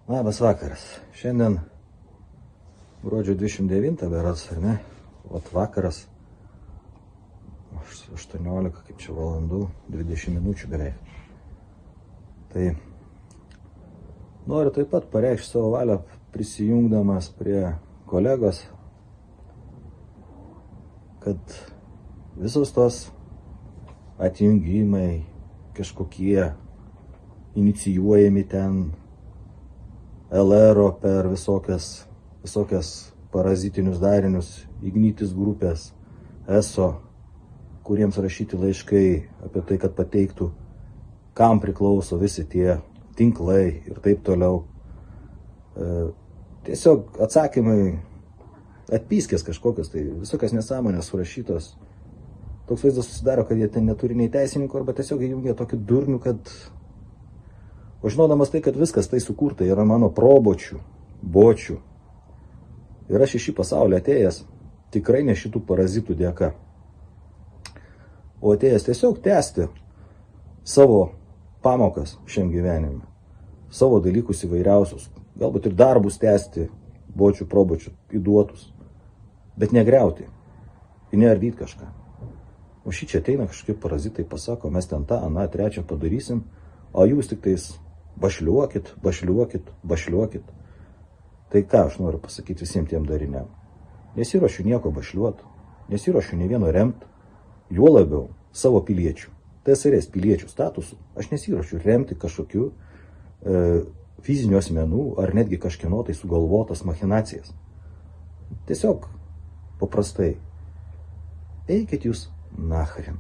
Labas vakaras. Šiandien gruodžio 29 berods, ar ne? Vat vakaras. 18 kaip čia valandų, 20 minučių beveik. Tai noriu taip pat pareikšti savo valią prisijungdamas prie kolegos, kad visos tos atjungimai kažkokie inicijuojami ten LR per visokias parazitinius darinius, Ignitis grupės, ESO, kuriems rašyti laiškai apie tai, kad pateiktų, kam priklauso visi tie tinklai ir taip toliau. Tiesiog atsakymai atpyskės kažkokios, tai visokias nesąmonės surašytos. Toks vaizdas susidaro, kad jie ten neturi nei teisininkų, arba tiesiog įjungia tokį durnių, kad o žinodamas tai, kad viskas tai sukurta yra mano probočių, bočių. Ir aš į šį pasaulį atėjęs tikrai ne šitų parazitų dėka. O atėjęs tiesiog tęsti savo pamokas šiam gyvenime. Savo dalykus įvairiausius. Galbūt ir darbus tęsti, bočių, probočių įduotus. Bet negriauti. Ir neardyti kažką. O šį čia ateina kažkokie parazitai, pasako, mes ten tą, aną, trečią padarysim, o jūs tik tais bašliuokit. Tai ką aš noriu pasakyti visiems tiem dariniam? Nesiruošiu nieko bašliuot, nesiruošiu nei vieno remt, juo labiau savo piliečių, TSRS piliečių statusų, aš nesiruošiu remti kažkokių fizinių asmenų ar netgi kažkieno tai sugalvotas machinacijas. Tiesiog paprastai, eikit jūs nachrin.